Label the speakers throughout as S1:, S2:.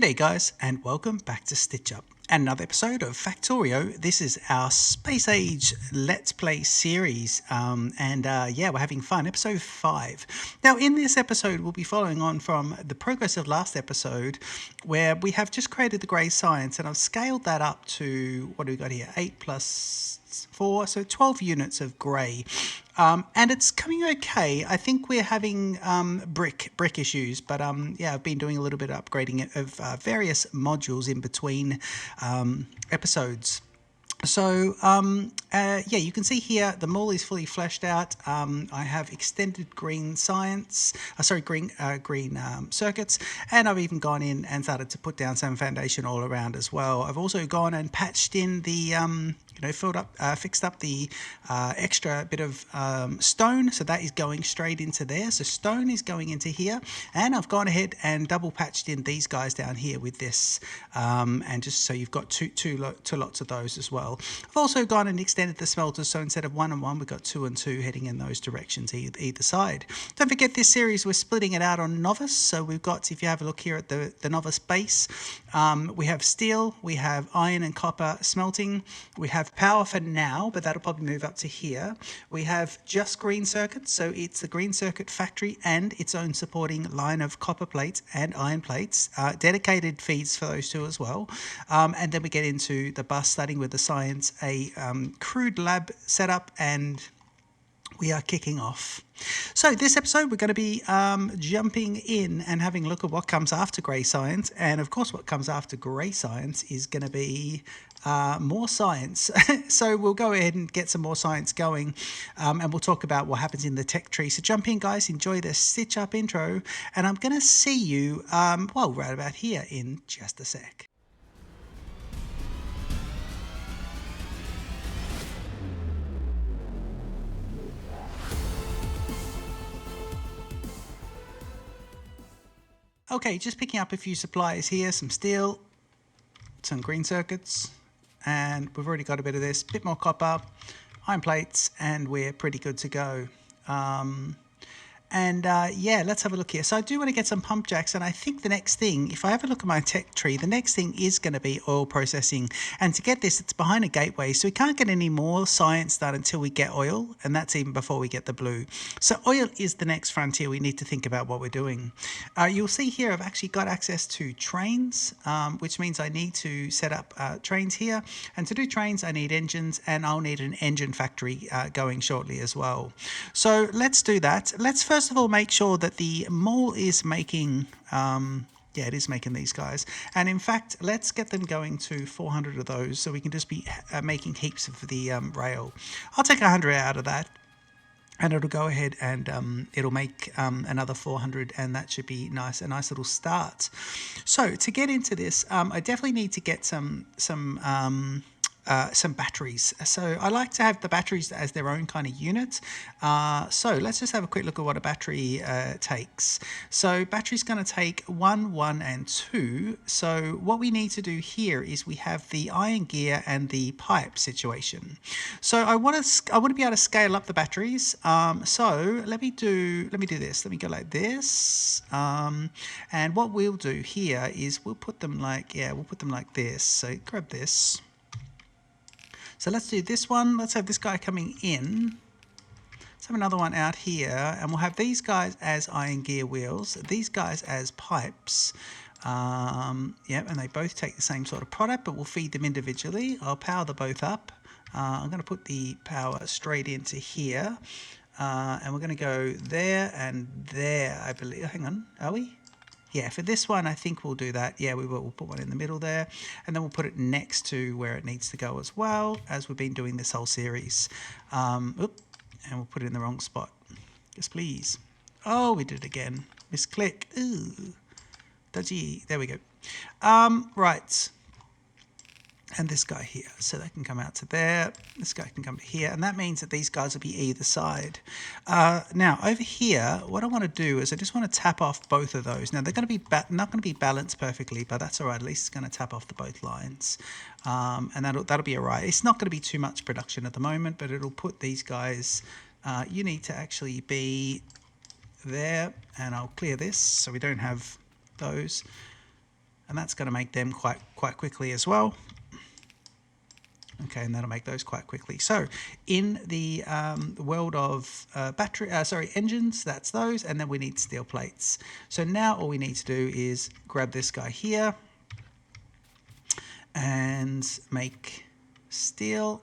S1: G'day guys, and welcome back to Stitch Up, another episode of Factorio. This is our Space Age Let's Play series, yeah, we're having fun. Episode 5. Now, in this episode, we'll be following on from the progress of last episode, where we have just created the grey science, and I've scaled that up to, what do we got here, 8 plus 4, so 12 units of grey. And it's coming okay. I think we're having brick issues, but yeah, I've been doing a little bit of upgrading of various modules in between episodes. So yeah, you can see here the mall is fully fleshed out. I have extended green science, green circuits, and I've even gone in and started to put down some foundation all around as well. I've also gone and patched in the fixed up the extra bit of stone, so that is going straight into there. So stone is going into here, and I've gone ahead and double patched in these guys down here with this, and just so you've got two lots of those as well. I've also gone and extended the smelters, so instead of 1 and 1, we've got 2 and 2 heading in those directions either side. Don't forget, this series we're splitting it out on novice. So we've got, if you have a look here at the novice base, we have steel, we have iron and copper smelting, we have power for now, but that'll probably move up to here. We have just green circuits, so it's a green circuit factory and its own supporting line of copper plates and iron plates, dedicated feeds for those two as well. And then we get into the bus, starting with the science, a crude lab setup, and we are kicking off. So this episode we're going to be jumping in and having a look at what comes after grey science, and of course what comes after grey science is going to be more science. So we'll go ahead and get some more science going, and we'll talk about what happens in the tech tree. So jump in guys, enjoy the Stitch Up intro, and I'm going to see you right about here in just a sec. Okay, just picking up a few supplies here, some steel, some green circuits, and we've already got a bit of this, bit more copper, iron plates, and we're pretty good to go. Yeah, let's have a look here. So I do want to get some pump jacks, and I think the next thing, if I have a look at my tech tree, the next thing is going to be oil processing. And to get this, it's behind a gateway, so we can't get any more science done until we get oil, and that's even before we get the blue. So oil is the next frontier. We need to think about what we're doing. You'll see here I've actually got access to trains, which means I need to set up trains here. And to do trains, I need engines, and I'll need an engine factory going shortly as well. So let's do that. Let's first of all make sure that the mole is making it is making these guys, and in fact let's get them going to 400 of those, so we can just be making heaps of the rail. I'll take 100 out of that, and it'll go ahead and it'll make another 400, and that should be nice, a nice little start. So to get into this, I definitely need to get some batteries. So I like to have the batteries as their own kind of unit. So let's just have a quick look at what a battery takes. So battery's going to take 1, 1, and 2. So what we need to do here is we have the iron gear and the pipe situation. So I want to be able to scale up the batteries. So let me do this. Let me go like this. And what we'll do here is we'll put them like this. So grab this. So let's do this one. Let's have this guy coming in. Let's have another one out here. And we'll have these guys as iron gear wheels. These guys as pipes. And they both take the same sort of product, but we'll feed them individually. I'll power them both up. I'm going to put the power straight into here. And we're going to go there and there, I believe. Hang on, are we? Yeah, for this one, I think we'll do that. Yeah, we will. We'll put one in the middle there, and then we'll put it next to where it needs to go as well, as we've been doing this whole series. And we'll put it in the wrong spot. Yes, please. Oh, we did it again. Misclick. Ooh, dodgy. There we go. Right. And this guy here, so they can come out to there. This guy can come to here, and that means that these guys will be either side. Now over here, what I want to do is I just want to tap off both of those. Now they're going to be not going to be balanced perfectly, but that's all right. At least it's going to tap off the both lines, and that'll be all right. It's not going to be too much production at the moment, but it'll put these guys. You need to actually be there, and I'll clear this so we don't have those. and that's going to make them quite quickly as well. Okay, and that'll make those quite quickly. So in the world of engines, that's those, and then we need steel plates. So now all we need to do is grab this guy here and make steel.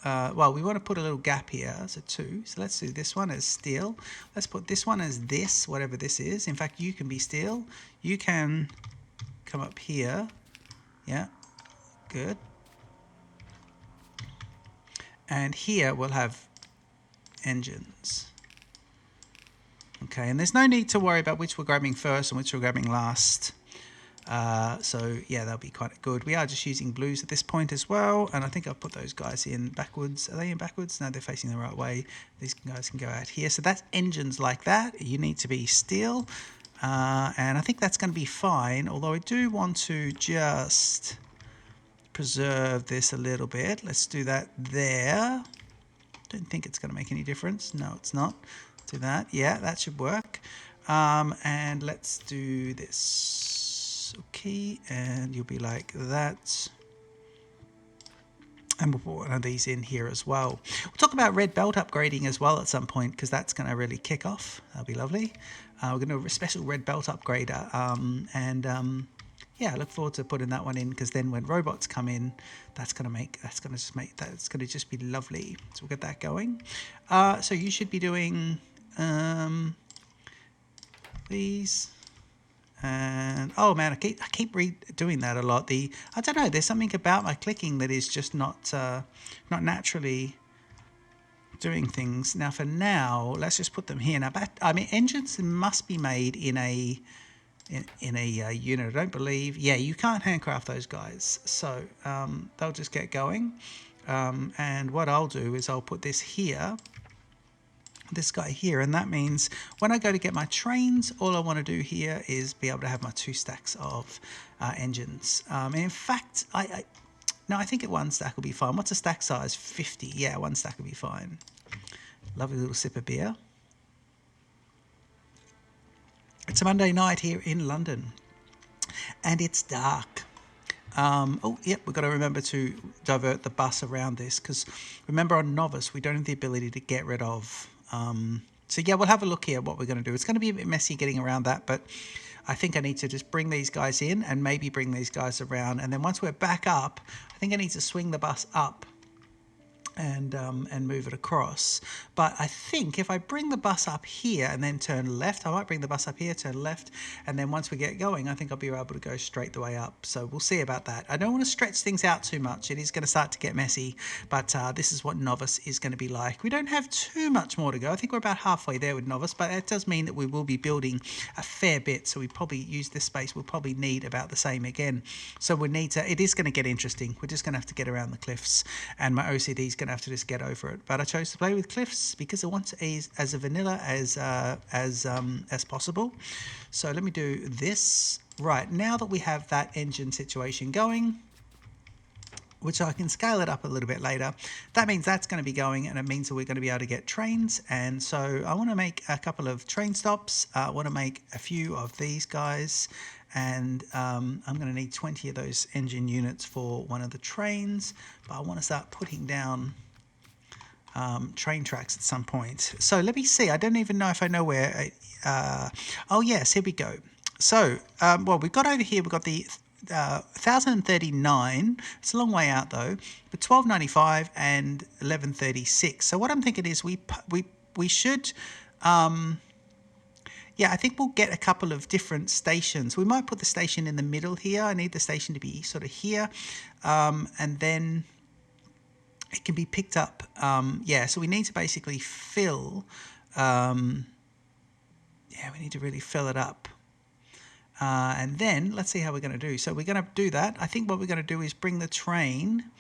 S1: Well, we want to put a little gap here, so 2. So let's do this one as steel. Let's put this one as this, whatever this is. In fact, you can be steel. You can come up here. Yeah, good. And here we'll have engines. Okay, and there's no need to worry about which we're grabbing first and which we're grabbing last. So yeah, that'll be quite good. We are just using blues at this point as well, and I think I'll put those guys in backwards. Are they in backwards? No, they're facing the right way. These guys can go out here. So that's engines like that. You need to be steel, and I think that's going to be fine, although I do want to just preserve this a little bit. Let's do that there. Don't think it's going to make any difference. No, it's not. Do that. Yeah, that should work. And let's do this. Okay, and you'll be like that. And we'll put one of these in here as well. We'll talk about red belt upgrading as well at some point, because that's going to really kick off. That'll be lovely. We're going to do a special red belt upgrader. Yeah, I look forward to putting that one in, because then when robots come in, that's going to just be lovely. So we'll get that going. So you should be doing these. And oh man, I keep redoing that a lot. I don't know. There's something about my clicking that is just not naturally doing things. Now for now, let's just put them here. Now, I mean, engines must be made in a unit. I don't believe. Yeah, you can't handcraft those guys, so they'll just get going. And what I'll do is I'll put this here. This guy here, and that means when I go to get my trains, all I want to do here is be able to have my 2 stacks of engines. And in fact, I think at 1 stack will be fine. What's a stack size? 50. Yeah, 1 stack will be fine. Lovely little sip of beer. It's a Monday night here in London, and it's dark. Oh, yep, we've got to remember to divert the bus around this, because remember on Novice, we don't have the ability to get rid of. So yeah, we'll have a look here what we're going to do. It's going to be a bit messy getting around that, but I think I need to just bring these guys in and maybe bring these guys around. And then once we're back up, I think I need to swing the bus up and move it across. But I think if I bring the bus up here and then turn left, I might bring the bus up here, turn left, and then once we get going, I think I'll be able to go straight the way up. So we'll see about that. I don't want to stretch things out too much. It is going to start to get messy, but this is what Novice is going to be like. We don't have too much more to go. I think we're about halfway there with Novice, but it does mean that we will be building a fair bit. So we probably use this space. We'll probably need about the same again. So we need to, it is going to get interesting. We're just going to have to get around the cliffs, and my OCD is going to have to just get over it. But I chose to play with cliffs because I want as a vanilla as possible. So let me do this. Right, now that we have that engine situation going, which I can scale it up a little bit later, that means that's going to be going, and it means that we're going to be able to get trains. And so I want to make a couple of train stops. I want to make a few of these guys, and I'm going to need 20 of those engine units for one of the trains. But I want to start putting down train tracks at some point. So let me see. I don't even know if I know where. Oh yes, here we go. So well, we've got over here. We've got the 1039. It's a long way out though. But 1295 and 1136. So what I'm thinking is we should. Yeah, I think we'll get a couple of different stations. We might put the station in the middle here. I need the station to be sort of here, and then it can be picked up. Yeah, so we need to basically fill. Yeah, we need to really fill it up. And then let's see how we're going to do. So we're going to do that. I think what we're going to do is bring the train.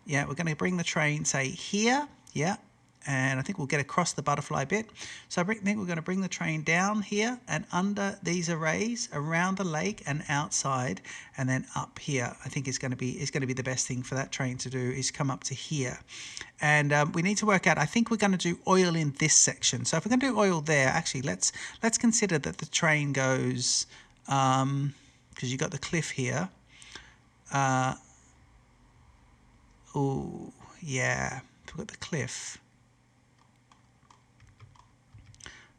S1: Yeah, we're going to bring the train, say, here. Yeah. And I think we'll get across the butterfly bit. So I think we're going to bring the train down here and under these arrays, around the lake and outside, and then up here. I think is going to be the best thing for that train to do, is come up to here. And we need to work out, I think we're going to do oil in this section. So if we're going to do oil there, actually, let's consider that the train goes, because you got the cliff here. Oh, yeah, we've got the cliff.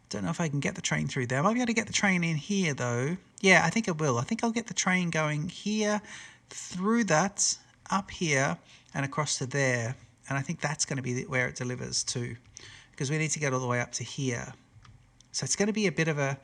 S1: Don't know if I can get the train through there. I might be able to get the train in here, though. Yeah, I think I will. I think I'll get the train going here, through that, up here, and across to there. And I think that's going to be where it delivers to, because we need to get all the way up to here. So it's going to be a bit of a...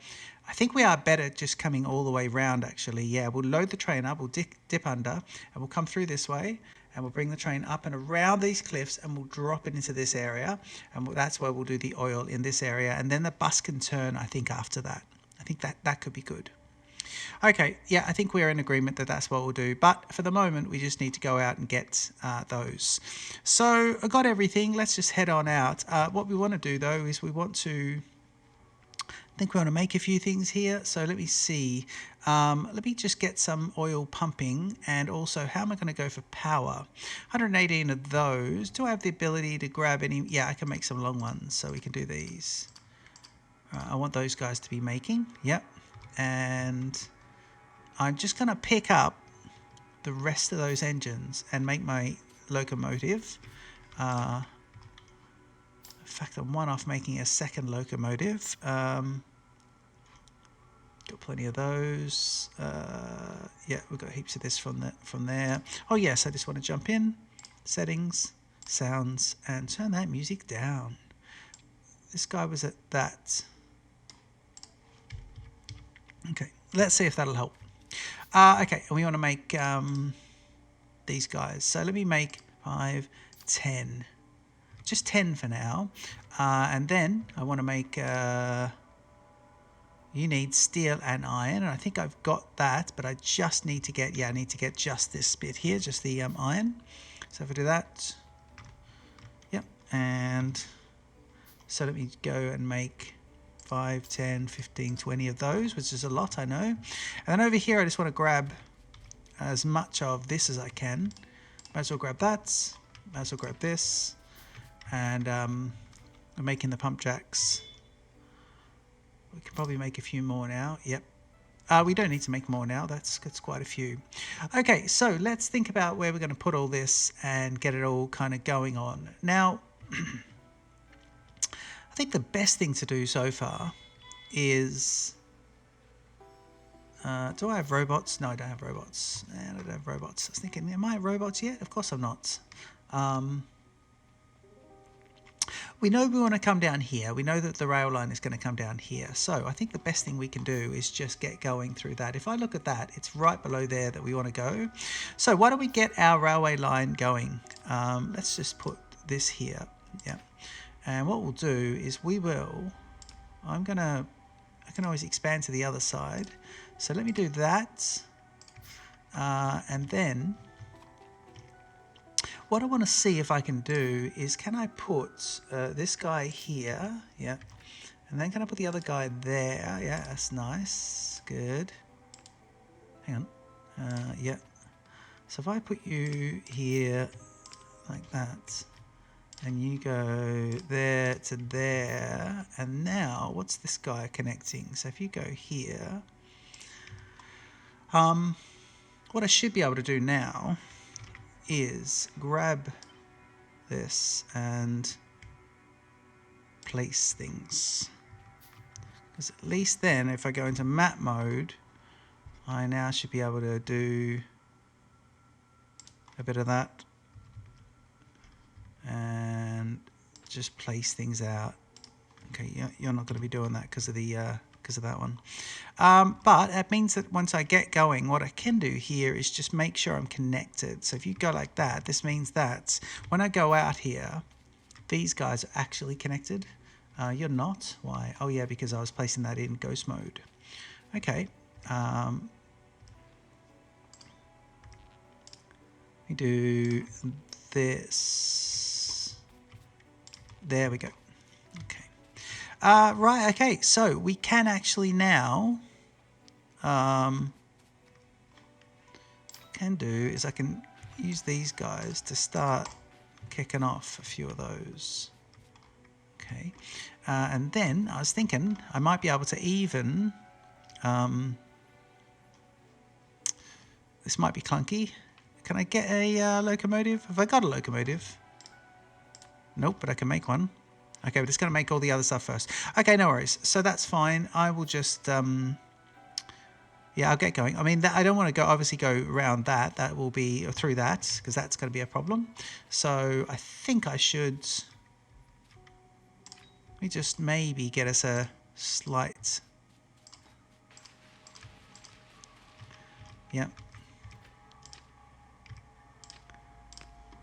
S1: I think we are better just coming all the way round, actually. Yeah, we'll load the train up, we'll dip under, and we'll come through this way, and we'll bring the train up and around these cliffs, and we'll drop it into this area, and that's where we'll do the oil in this area, and then the bus can turn, I think, after that. I think that could be good. Okay, yeah, I think we're in agreement that that's what we'll do. But for the moment, we just need to go out and get those. So I got everything. Let's just head on out. What we want to do, though, is we want to... I think we want to make a few things here. So let me see. Let me just get some oil pumping. And also, how am I going to go for power? 118 of those. Do I have the ability to grab any? Yeah, I can make some long ones. So we can do these. I want those guys to be making. Yep. And I'm just going to pick up the rest of those engines and make my locomotive. In fact, I'm one off making a second locomotive. Got plenty of those. Yeah, we've got heaps of this from there. Oh yes, I just want to jump in, settings, sounds, and turn that music down. This guy was at that. Okay, let's see if that'll help. Okay, and we want to make these guys. So let me make 5, 10. Just 10 for now. And then I want to make... you need steel and iron, and I think I've got that, but I just need to get... Yeah, I need to get just this bit here, just the iron. So if I do that... Yep, and... So let me go and make 5, 10, 15, 20 of those, which is a lot, I know. And then over here, I just want to grab as much of this as I can. Might as well grab that. Might as well grab this. And I'm making the pump jacks. We can probably make a few more now. Yep. We don't need to make more now. That's quite a few. Okay, so let's think about where we're going to put all this and get it all kind of going on. Now, I think the best thing to do so far is... do I have robots? No, I don't have robots. And I don't have robots. I was thinking, am I robots yet? Of course I'm not. We know we want to come down here. We know that the rail line is going to come down here. So I think the best thing we can do is just get going through that. If I look at that, it's right below there that we want to go. So why don't we get our railway line going? Let's just put this here. Yeah. And what we'll do is we will... I can always expand to the other side. So let me do that. And then... What I want to see if I can do is, can I put this guy here? Yeah. And then can I put the other guy there? Yeah, that's nice. Good. Hang on. Yeah. So if I put you here like that, and you go there to there, and now what's this guy connecting? So if you go here, what I should be able to do now is grab this and place things, because at least then if I go into map mode, I now should be able to do a bit of that and just place things out. Okay, you're not going to be doing that because of that one. But it means that once I get going, what I can do here is just make sure I'm connected. So if you go like that, this means that when I go out here, these guys are actually connected. You're not. Why? Oh yeah, because I was placing that in ghost mode. Okay. Let me do this. There we go. Okay. Right, okay, so we can actually now, can do is I can use these guys to start kicking off a few of those. Okay, and then I was thinking I might be able to even This might be clunky. Can I get a locomotive? Have I got a locomotive? Nope, but I can make one. Okay, we're just going to make all the other stuff first. Okay, no worries. So that's fine. I will just... yeah, I'll get going. I mean, I don't want to go obviously go around that. That will be or through that because that's going to be a problem. So I think I should... Let me just maybe get us a slight... Yeah.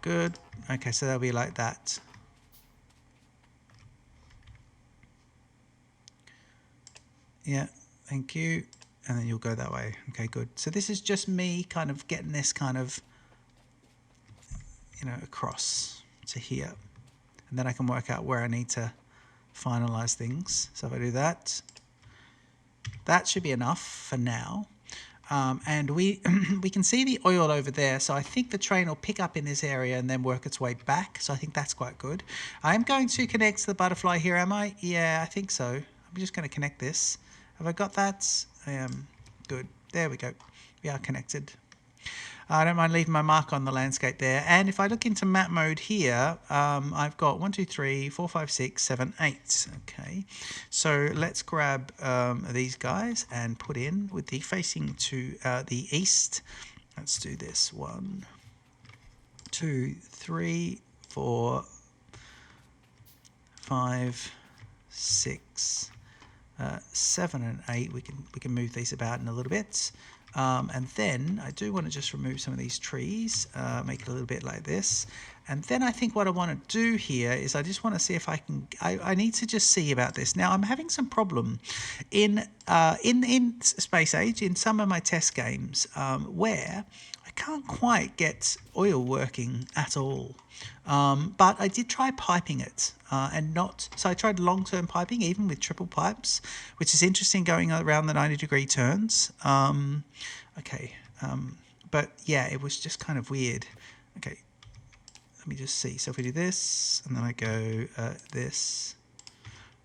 S1: Good. Okay, so that'll be like that. Yeah, thank you. And then you'll go that way. Okay, good. So this is just me kind of getting this kind of, you know, across to here. And then I can work out where I need to finalize things. So if I do that, that should be enough for now. And we we can see the oil over there. So I think the train will pick up in this area and then work its way back. So I think that's quite good. I'm going to connect to the butterfly here, am I? Yeah, I think so. I'm just going to connect this. Have I got that? I am. Good. There we go. We are connected. I don't mind leaving my mark on the landscape there. And if I look into map mode here, I've got 1, 2, 3, 4, 5, 6, 7, 8. Okay, so let's grab these guys and put in with the facing to the east. Let's do this. 1, 2, 3, 4, 5, 6, 7 and 8. We can move these about in a little bit. And then I do want to just remove some of these trees, make it a little bit like this. And then I think what I want to do here is I just want to see if I can, I need to just see about this. Now I'm having some problem in Space Age, in some of my test games, where I can't quite get oil working at all. But I did try piping it and not, so I tried long-term piping even with triple pipes, which is interesting going around the 90-degree turns. Okay, but yeah, it was just kind of weird. Okay, let me just see. So if we do this and then I go this,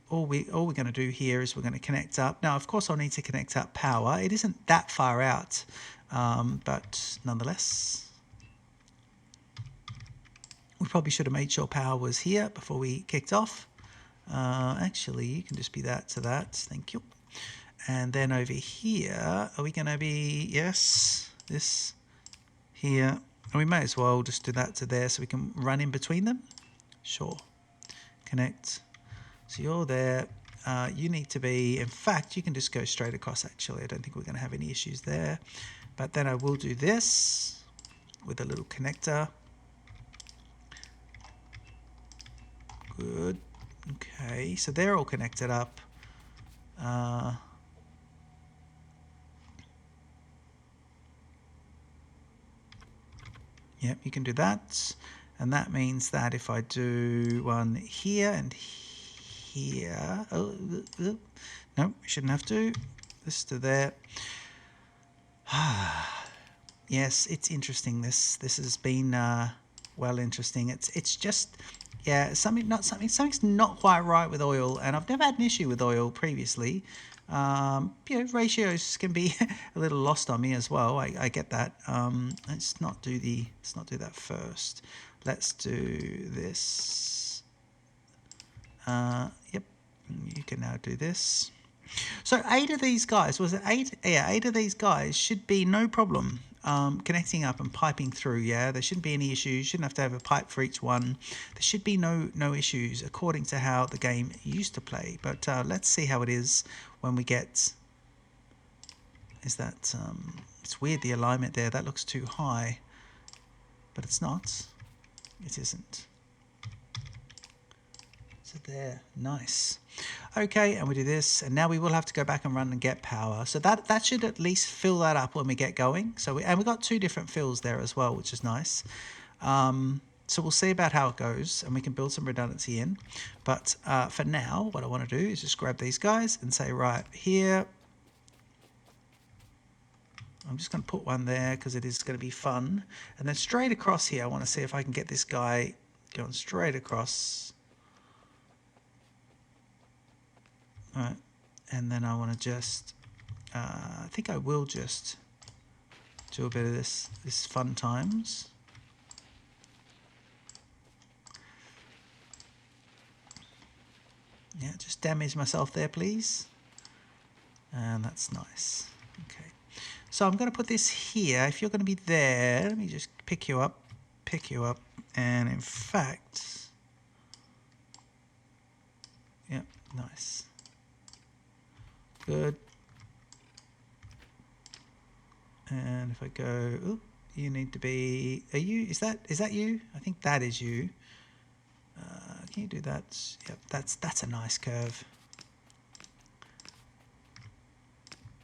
S1: all we're going to do here is we're going to connect up. Now, of course, I'll need to connect up power. It isn't that far out, but nonetheless, we probably should have made sure power was here before we kicked off. Actually, you can just be that to that. Thank you. And then over here, are we going to be, yes, this here. And we may as well just do that to there so we can run in between them. Sure. Connect. So you're there. You need to be, in fact, you can just go straight across actually. I don't think we're going to have any issues there. But then I will do this with a little connector. Good. Okay, so they're all connected up. Yep, you can do that. And that means that if I do one here and here... Oh, no, we shouldn't have to. This to there. Yes, it's interesting. This has been well interesting. It's just... Yeah, something's not quite right with oil, and I've never had an issue with oil previously. You know, ratios can be a little lost on me as well. I get that. Let's not do that first. Let's do this. Yep, you can now do this. So 8 of these guys, was it 8? Yeah, 8 of these guys should be no problem connecting up and piping through. Yeah, there shouldn't be any issues. You shouldn't have to have a pipe for each one. There should be no issues according to how the game used to play. But let's see how it is when we get... Is that... it's weird, the alignment there. That looks too high. But it's not. It isn't. So there, nice. Okay, and we do this, and now we will have to go back and run and get power. So that should at least fill that up when we get going. So we've got 2 different fills there as well, which is nice. So we'll see about how it goes, and we can build some redundancy in. But for now, what I want to do is just grab these guys and say, right, here, I'm just going to put one there because it is going to be fun. And then straight across here, I want to see if I can get this guy going straight across. All right, and then I want to just, I think I will just do a bit of this fun times. Yeah, just damage myself there, please. And that's nice. Okay. So I'm going to put this here. If you're going to be there, let me just pick you up. And in fact, yeah, nice. Good. And if I go, ooh, you need to be, are you, is that you? I think that is you. Can you do that? Yep, that's a nice curve.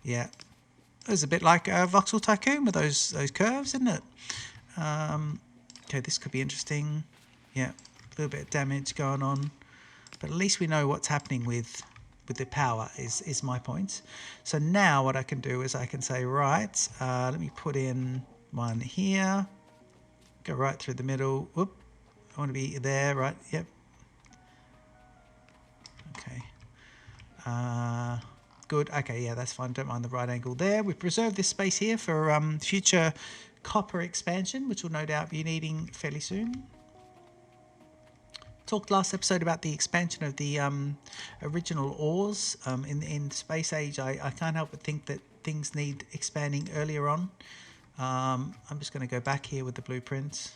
S1: Yeah, it was a bit like Voxel Tycoon with those curves, isn't it? Okay, this could be interesting. Yeah, a little bit of damage going on, but at least we know what's happening with the power is my point. So now what I can do is I can say, right, let me put in one here, go right through the middle. Whoop, I want to be there, right? Yep. Okay. Good. Okay, yeah, that's fine. Don't mind the right angle there. We've preserved this space here for future copper expansion, which will no doubt be needing fairly soon. Talked last episode about the expansion of the original ores in Space Age. I can't help but think that things need expanding earlier on. I'm just going to go back here with the blueprint.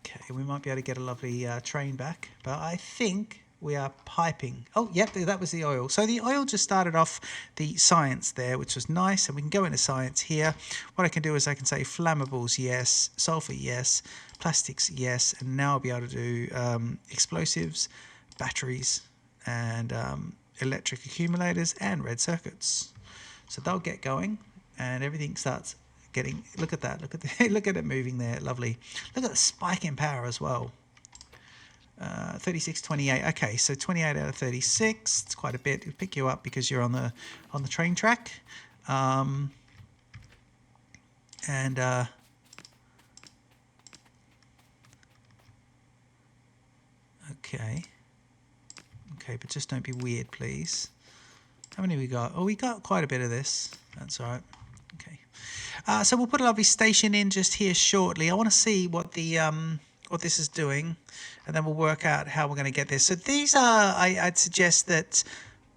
S1: Okay, we might be able to get a lovely train back, but I think we are piping. Oh, yep, that was the oil. So the oil just started off the science there, which was nice, and we can go into science here. What I can do is I can say flammables, yes, sulfur, yes, plastics, yes, and now I'll be able to do explosives, batteries, and electric accumulators and red circuits. So they'll get going, and everything starts getting. Look at that! Look at it moving there. Lovely. Look at the spike in power as well. 36, 28. Okay, so 28 out of 36. It's quite a bit. It'll pick you up because you're on the train track. Okay, but just don't be weird, please. How many we got? Oh, we got quite a bit of this. That's all right. Okay. So we'll put a lovely station in just here shortly. I want to see what the what this is doing, and then we'll work out how we're going to get this. So these are, I'd suggest that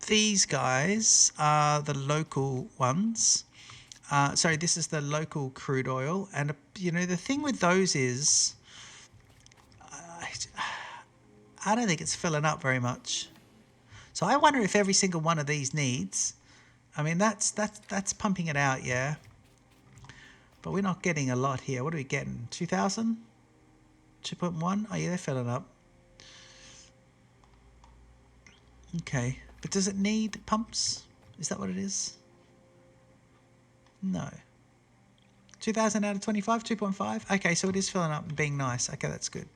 S1: these guys are the local ones. Sorry, this is the local crude oil, and you know the thing with those is, I don't think it's filling up very much. So I wonder if every single one of these needs. I mean, that's pumping it out, yeah. But we're not getting a lot here. What are we getting? 2,000? 2.1? Oh, yeah, they're filling up. Okay. But does it need pumps? Is that what it is? No. 2,000 out of 25? 2.5? Okay, so it is filling up and being nice. Okay, that's good.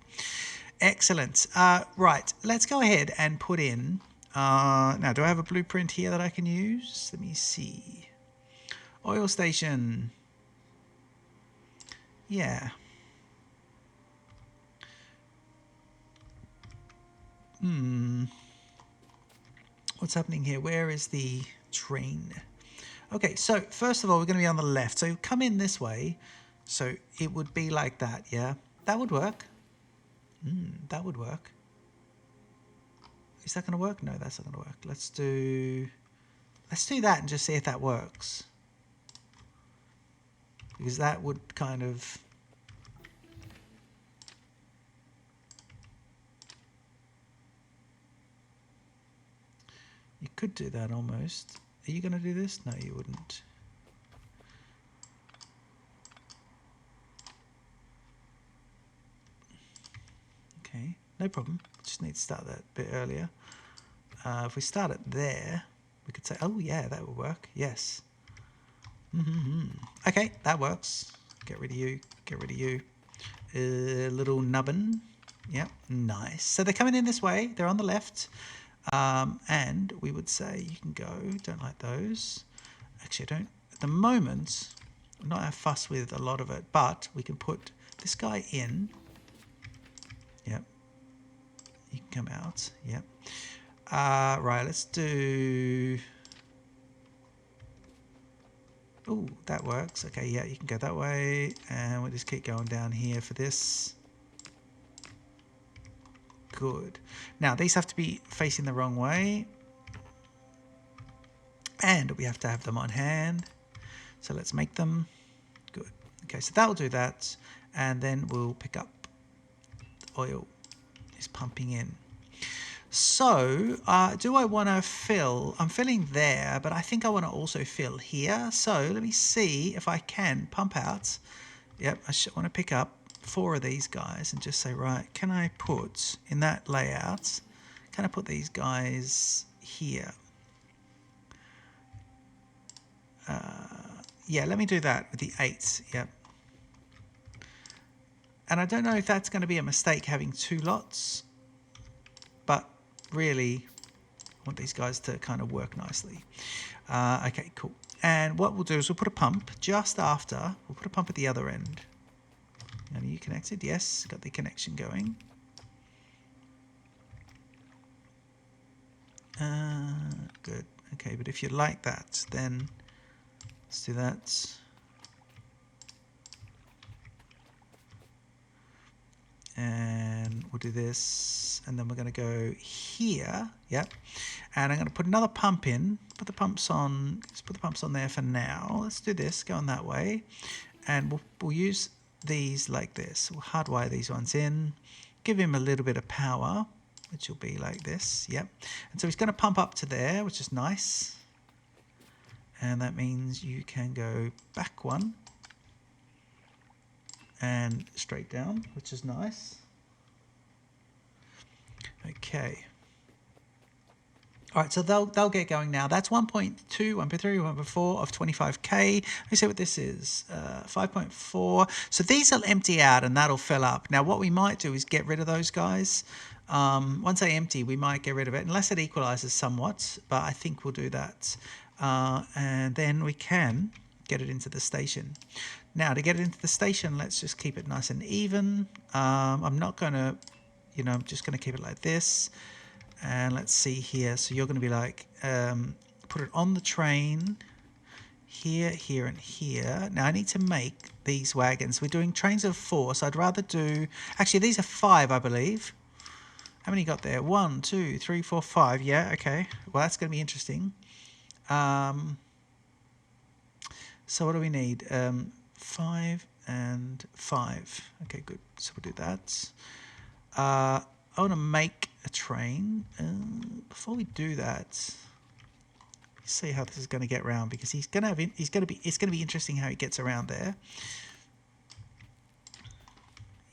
S1: Excellent. Right, let's go ahead and put in... now, do I have a blueprint here that I can use? Let me see. Oil station. Yeah. What's happening here? Where is the train? Okay, so first of all, we're going to be on the left. So come in this way. So it would be like that, yeah? That would work. That would work. Is that going to work? No, that's not going to work. Let's do that and just see if that works. Because that would kind of... You could do that almost. Are you going to do this? No, you wouldn't. Okay, no problem. Just need to start that a bit earlier. If we start it there, we could say, oh yeah, that would work. Yes. Okay, that works. Get rid of you. Get rid of you. Little nubbin. Yep, nice. So they're coming in this way. They're on the left. And we would say you can go. Don't like those. Actually, I don't. At the moment, I'm not a fuss with a lot of it, but we can put this guy in. Yep. You can come out. Yep. Right, let's do... Oh, that works. Okay, yeah, you can go that way. And we'll just keep going down here for this. Good. Now, these have to be facing the wrong way. And we have to have them on hand. So let's make them. Good. Okay, so that'll do that. And then we'll pick up the oil. Is pumping in. So, do I want to fill? I'm filling there, but I think I want to also fill here. So let me see if I can pump out. Yep, I want to pick up 4 of these guys and just say, right, can I put in that layout, can I put these guys here? Yeah, let me do that with the 8. Yep. And I don't know if that's going to be a mistake having 2 lots, but really I want these guys to kind of work nicely. Okay, cool. And what we'll do is we'll put a pump just after. We'll put a pump at the other end. Are you connected? Yes, got the connection going. Good. Okay, but if you like that, then let's do that. And we'll do this, and then we're going to go here. Yep. And I'm going to put another pump in. Put the pumps on. Let's put the pumps on there for now. Let's do this. Going that way, and we'll use these like this. We'll hardwire these ones in. Give him a little bit of power, which will be like this. Yep. And so he's going to pump up to there, which is nice. And that means you can go back 1. And straight down, which is nice. Okay. All right, so they'll get going now. That's 1.2, 1.3, 1.4 of 25k. Let me see what this is. 5.4. So these will empty out and that'll fill up. Now what we might do is get rid of those guys. Once they empty, we might get rid of it, unless it equalizes somewhat, but I think we'll do that. And then we can get it into the station. Now, to get it into the station, let's just keep it nice and even. I'm not going to, I'm just going to keep it like this. And let's see here. So you're going to be like, put it on the train, here, here, and here. Now, I need to make these wagons. We're doing trains of 4, so I'd rather do... Actually, these are 5, I believe. How many got there? 1, 2, 3, 4, 5. Yeah, okay. Well, that's going to be interesting. So what do we need? 5 and 5. Okay, good. So we'll do that. I want to make a train. Before we do that, let's see how this is going to get around, because it's going to be interesting how he gets around there.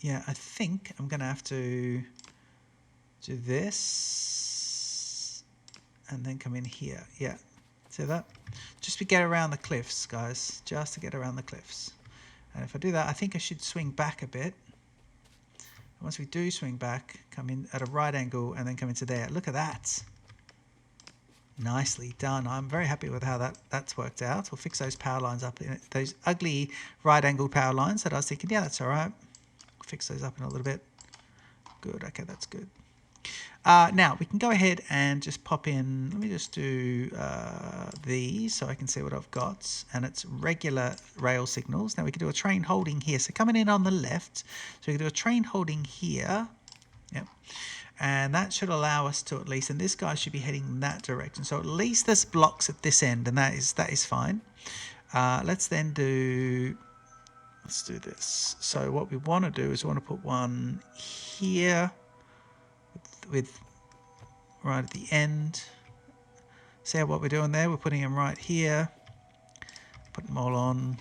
S1: Yeah, I think I'm going to have to do this and then come in here. Yeah, see that? Just to get around the cliffs, guys. Just to get around the cliffs. And if I do that, I think I should swing back a bit. Once we do swing back, come in at a right angle and then come into there. Look at that. Nicely done. I'm very happy with how that's worked out. We'll fix those power lines up. Those ugly right-angled power lines that I was thinking, yeah, that's all right. Fix those up in a little bit. Good. Okay, that's good. Now, we can go ahead and just pop in. Let me just do these so I can see what I've got. And it's regular rail signals. Now, we can do a train holding here. So coming in on the left. So we can do a train holding here. Yep. And that should allow us to at least, and this guy should be heading in that direction. So at least there's blocks at this end, and that is fine. Let's then do, let's do this. So what we want to do is we want to put one here with right at the end. See what we're doing there? We're putting them right here. Put them all on.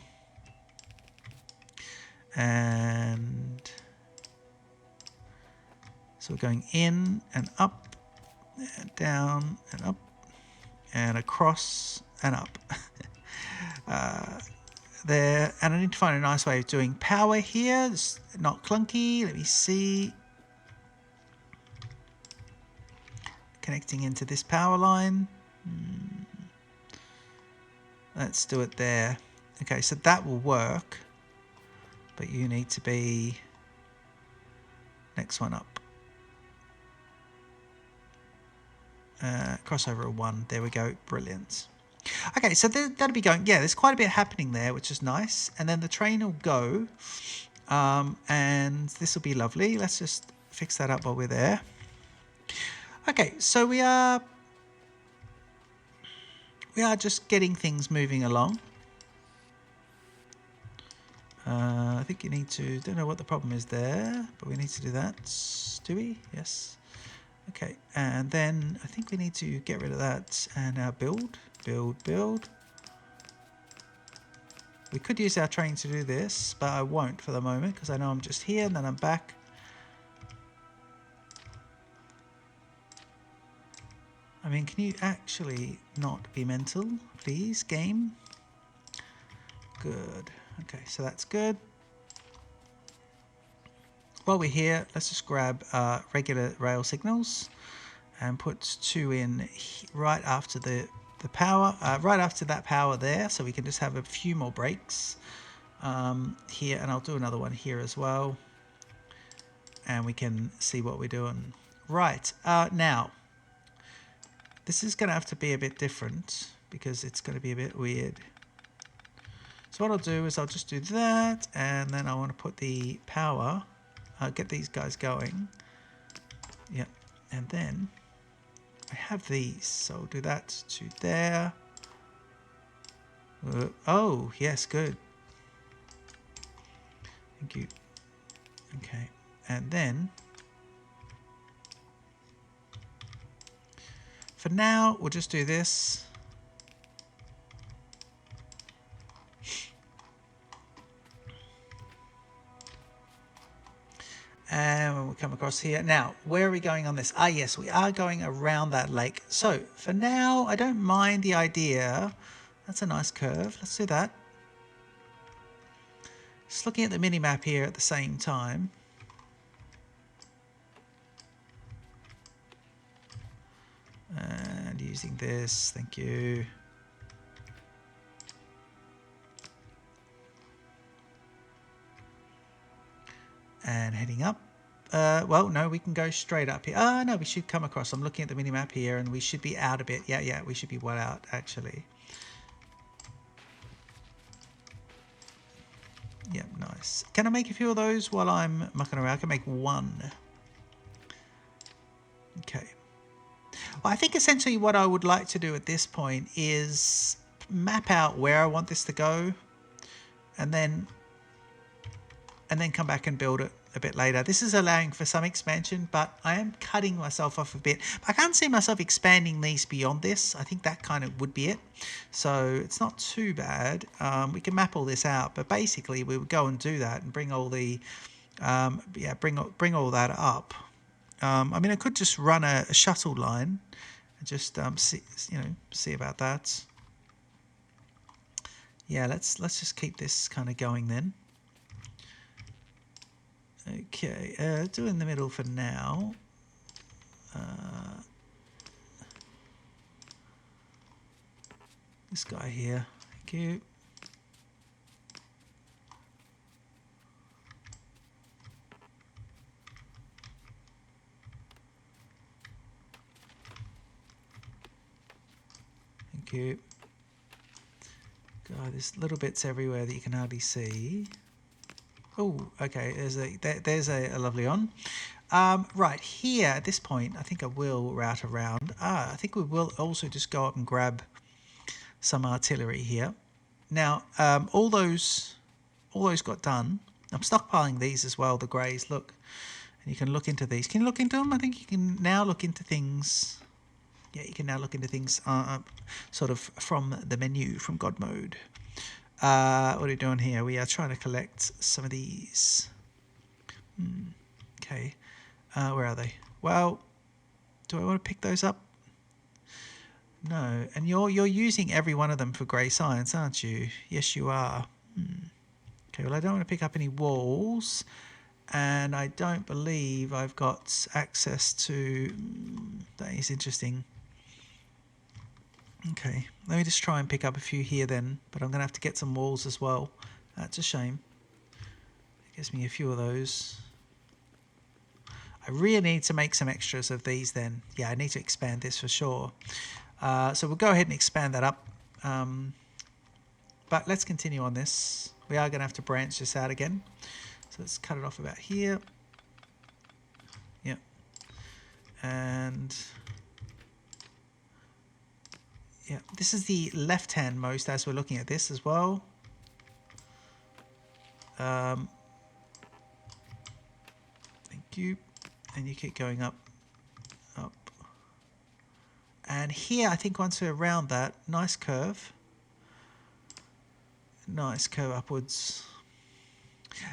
S1: And so we're going in and up and down and up and across and up. There, and I need to find a nice way of doing power here. It's not clunky. Let me see. Connecting into this power line. Let's do it there. Okay, so that will work. But you need to be next one up. Crossover of 1. There we go. Brilliant. Okay, so that'll be going. Yeah, there's quite a bit happening there, which is nice. And then the train will go, and this will be lovely. Let's just fix that up while we're there. Okay, so we are just getting things moving along. I think you need to. Don't know what the problem is there, but we need to do that. Do we? Yes. Okay, and then I think we need to get rid of that and build. We could use our train to do this, but I won't for the moment because I know I'm just here and then I'm back. I mean, can you actually not be mental, please, game? Good. Okay, so that's good. While we're here, let's just grab regular rail signals and put 2 in right after the power, right after that power there, so we can just have a few more breaks here, and I'll do another one here as well, and we can see what we're doing. Right, now, this is going to have to be a bit different because it's going to be a bit weird. So what I'll do is I'll just do that, and then I want to put the power, get these guys going. Yep, and then I have these, so I'll do that to there. Oh, yes, good. Thank you. Okay, and then for now, we'll just do this. And when we come across here, now, where are we going on this? Ah, yes, we are going around that lake. So for now, I don't mind the idea. That's a nice curve. Let's do that. Just looking at the mini map here at the same time. And using this, thank you. And heading up. Well, no, we can go straight up here. Ah, no, we should come across. I'm looking at the mini map here, and we should be out a bit. Yeah, we should be well out, actually. Yep, nice. Can I make a few of those while I'm mucking around? I can make 1. Okay. Well, I think essentially what I would like to do at this point is map out where I want this to go, and then come back and build it a bit later. This is allowing for some expansion, but I am cutting myself off a bit. I can't see myself expanding these beyond this. I think that kind of would be it. So it's not too bad. We can map all this out, but basically we would go and do that and bring all the, bring all that up. I mean, I could just run a shuttle line and just see about that. Yeah, let's just keep this kind of going then. Okay, do in the middle for now. This guy here, thank you. Thank you. God, there's little bits everywhere that you can hardly see. Oh, okay, there's a lovely one. Right, here at this point, I think I will route around. I think we will also just go up and grab some artillery here. Now, all those got done. I'm stockpiling these as well, the greys, look. And you can look into these. Can you look into them? I think you can now look into things. Yeah, you can now look into things sort of from the menu, from God mode. What are we doing here? We are trying to collect some of these. Okay. Where are they? Well, do I want to pick those up? No. And you're using every one of them for grey science, aren't you? Yes, you are. Okay, well, I don't want to pick up any walls. And I don't believe I've got access to... that is interesting. Okay, let me just try and pick up a few here then, but I'm going to have to get some walls as well. That's a shame. It gives me a few of those. I really need to make some extras of these then. Yeah, I need to expand this for sure. So we'll go ahead and expand that up But let's continue on this. We are going to have to branch this out again. So let's cut it off about here. Yep. And yeah, this is the left-hand most as we're looking at this as well. Thank you. And you keep going up, up. And here, I think once we're around that, nice curve. Nice curve upwards.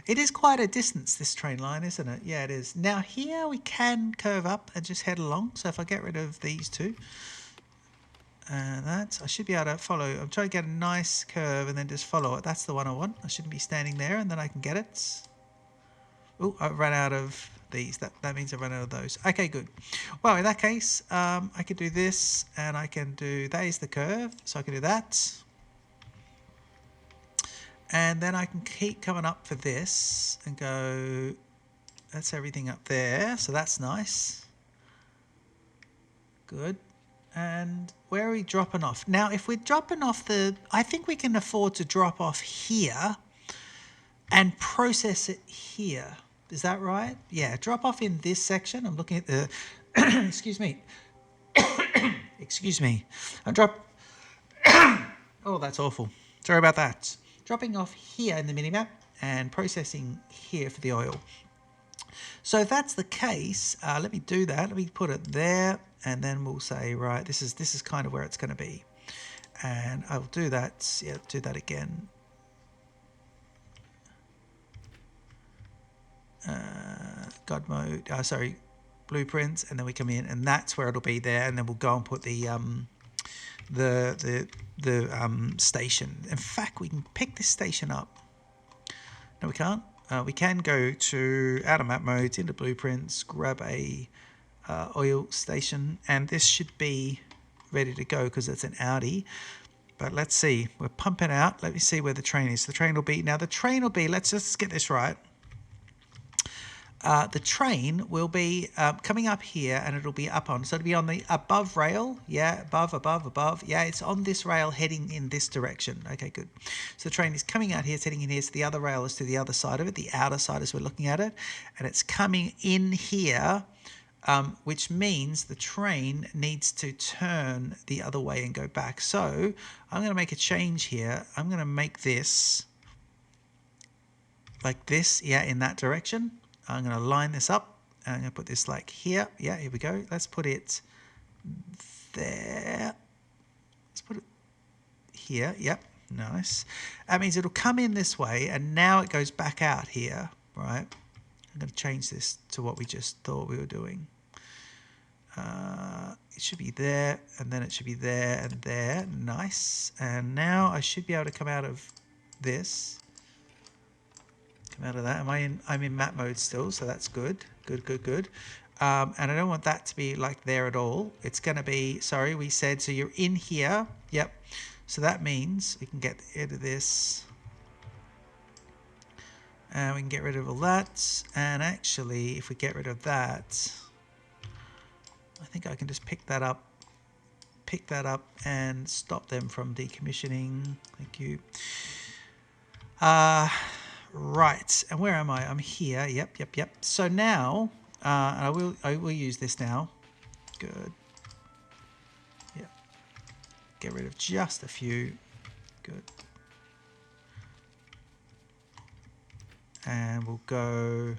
S1: It is quite a distance, this train line, isn't it? Yeah, it is. Now here we can curve up and just head along. So if I get rid of these two, and that, I should be able to follow. I'm trying to get a nice curve and then just follow it. That's the one I want. I shouldn't be standing there and then I can get it. Oh, I ran out of these. That means I ran out of those. Okay, good. Well, in that case, I can do this and I can do, that is the curve. So I can do that. And then I can keep coming up for this and go, that's everything up there. So that's nice. Good. And where are we dropping off? Now, if we're dropping off I think we can afford to drop off here and process it here. Is that right? Yeah, drop off in this section. I'm looking at the, excuse me. Excuse me. I drop, oh, that's awful. Sorry about that. Dropping off here in the minimap and processing here for the oil. So if that's the case, let me do that. Let me put it there, and then we'll say, right, this is kind of where it's going to be. And I'll do that. Yeah, do that again. God mode. Sorry, blueprints, and then we come in, and that's where it'll be there. And then we'll go and put the station. In fact, we can pick this station up. No, we can't. We can go to out of map modes, into blueprints, grab a oil station, and this should be ready to go because it's an Audi. But let's see. We're pumping out. Let me see where the train is. The train will be, let's just get this right. The train will be coming up here and it'll be up on, so it'll be on the above rail. Yeah, above. Yeah, it's on this rail heading in this direction. Okay, good. So the train is coming out here, it's heading in here, so the other rail is to the other side of it, the outer side as we're looking at it, and it's coming in here, which means the train needs to turn the other way and go back. So I'm going to make a change here. I'm going to make this like this, yeah, in that direction. I'm going to line this up. And I'm going to put this like here. Yeah, here we go. Let's put it there. Let's put it here. Yep, nice. That means it'll come in this way, and now it goes back out here, right? I'm going to change this to what we just thought we were doing. It should be there, and then it should be there and there. Nice. And now I should be able to come out of this. Out of that. I'm in map mode still, so that's good. Good. And I don't want that to be like there at all. It's going to be, sorry, we said, so you're in here. Yep. So that means we can get rid of this. And we can get rid of all that. And actually, if we get rid of that, I think I can just pick that up and stop them from decommissioning. Thank you. Right, and where am I? I'm here. Yep. So now, and I will use this now. Good. Yep. Get rid of just a few. Good. And we'll go.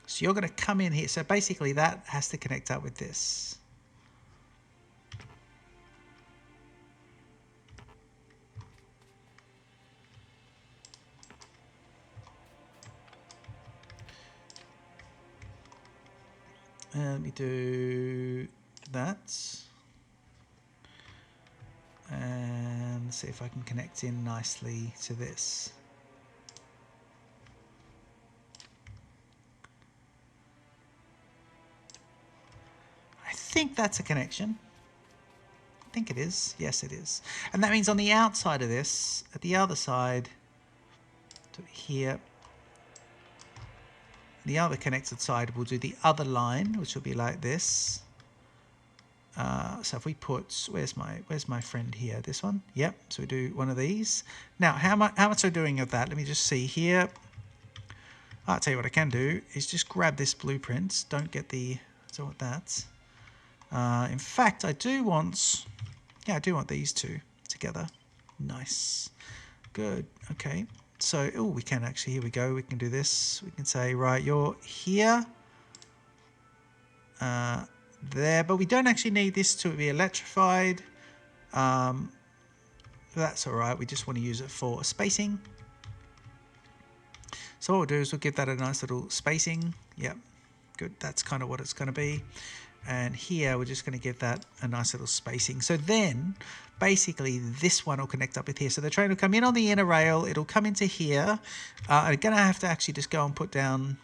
S1: So you're going to come in here. So basically, that has to connect up with this. Let me do that. And see if I can connect in nicely to this. I think that's a connection. I think it is. Yes, it is. And that means on the outside of this, at the other side, to here, the other connected side will do the other line, which will be like this. So if we put, where's my friend here? This one. Yep. So we do one of these. Now, how much are we doing of that? Let me just see here. I'll tell you what I can do is just grab this blueprint. Don't get the, I don't want that. In fact, I do want these two together. Nice. Good. Okay. So, oh, we can actually, here we go. We can do this. We can say, right, you're here. There, but we don't actually need this to be electrified. That's all right. We just want to use it for spacing. So what we'll do is we'll give that a nice little spacing. Yep, good. That's kind of what it's going to be. And here we're just going to give that a nice little spacing. So then basically this one will connect up with here. So the train will come in on the inner rail. It'll come into here. I'm going to have to actually just go and put down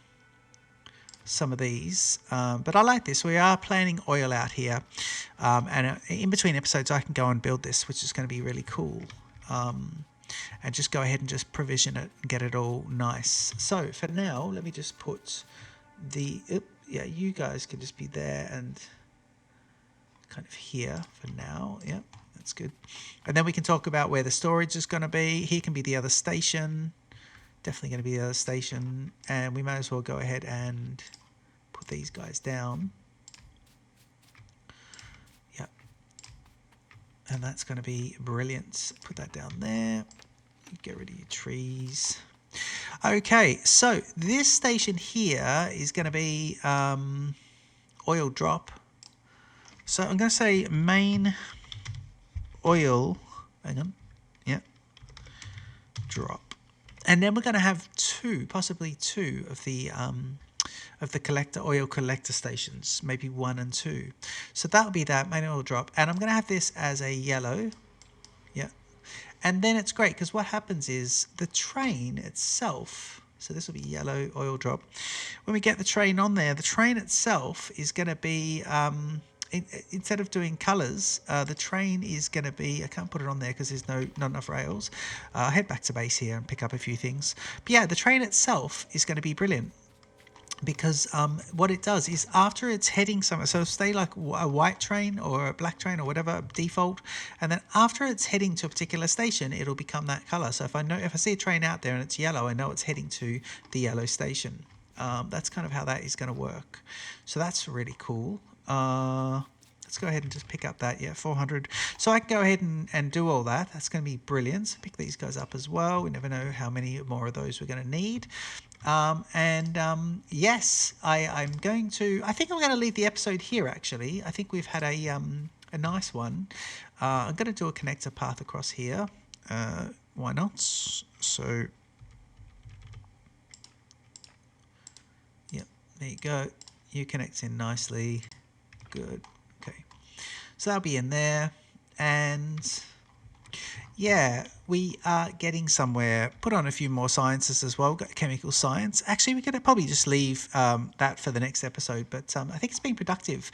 S1: some of these, but I like this. We are planning oil out here, and in between episodes I can go and build this, which is going to be really cool, and just go ahead and just provision it and get it all nice. So for now, let me just put the yeah, you guys can just be there and kind of here for now. Yep, that's good. And then we can talk about where the storage is going to be. Here can be the other station. Definitely going to be the other station, and we may as well go ahead and put these guys down. Yep, and that's going to be brilliant. Put that down there. Get rid of your trees. Okay, so this station here is going to be oil drop. So I'm going to say main oil. Hang on. Yep. Drop. And then we're going to have possibly two of the oil collector stations, maybe 1 and 2. So that'll be that main oil drop. And I'm going to have this as a yellow. Yeah. And then it's great because what happens is the train itself, so this will be yellow oil drop. When we get the train on there, the train itself is going to be, instead of doing colours, the train is going to be, I can't put it on there because there's not enough rails. I'll head back to base here and pick up a few things. But yeah, the train itself is going to be brilliant because what it does is after it's heading somewhere, so stay like a white train or a black train or whatever default, and then after it's heading to a particular station, it'll become that colour. So if I see a train out there and it's yellow, I know it's heading to the yellow station. That's kind of how that is going to work. So that's really cool. Let's go ahead and just pick up that, 400. So I can go ahead and do all that. That's going to be brilliant. So pick these guys up as well. We never know how many more of those we're going to need. Yes, I think I'm going to leave the episode here, actually. I think we've had a nice one. I'm going to do a connector path across here. Why not? So, yep, there you go. You connect in nicely. Good. Okay. So that'll be in there. And yeah, we are getting somewhere. Put on a few more sciences as well. Got chemical science. Actually, we're going to probably just leave that for the next episode. But I think it's been productive.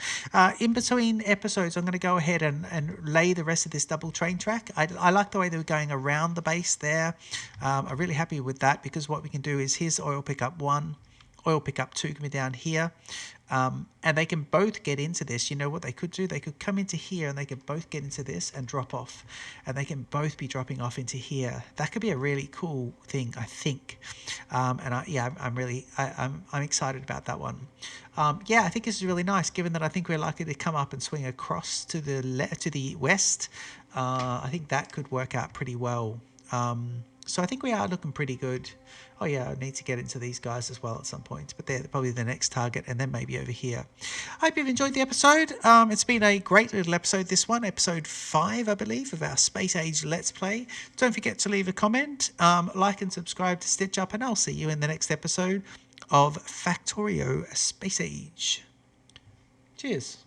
S1: In between episodes, I'm going to go ahead and lay the rest of this double train track. I like the way they were going around the base there. I'm really happy with that because what we can do is here's oil pickup 1. Oil pickup 2 can be down here. And they can both get into this. You know what they could do? They could come into here and they could both get into this and drop off. And they can both be dropping off into here. That could be a really cool thing, I think. I'm excited about that one. I think this is really nice, given that I think we're likely to come up and swing across to the west. I think that could work out pretty well. So I think we are looking pretty good. Oh yeah, I need to get into these guys as well at some point, but they're probably the next target, and then maybe over here. I hope you've enjoyed the episode. It's been a great little episode, this one, episode 5, I believe, of our Space Age Let's Play. Don't forget to leave a comment, like and subscribe to Stitch Up, and I'll see you in the next episode of Factorio Space Age. Cheers.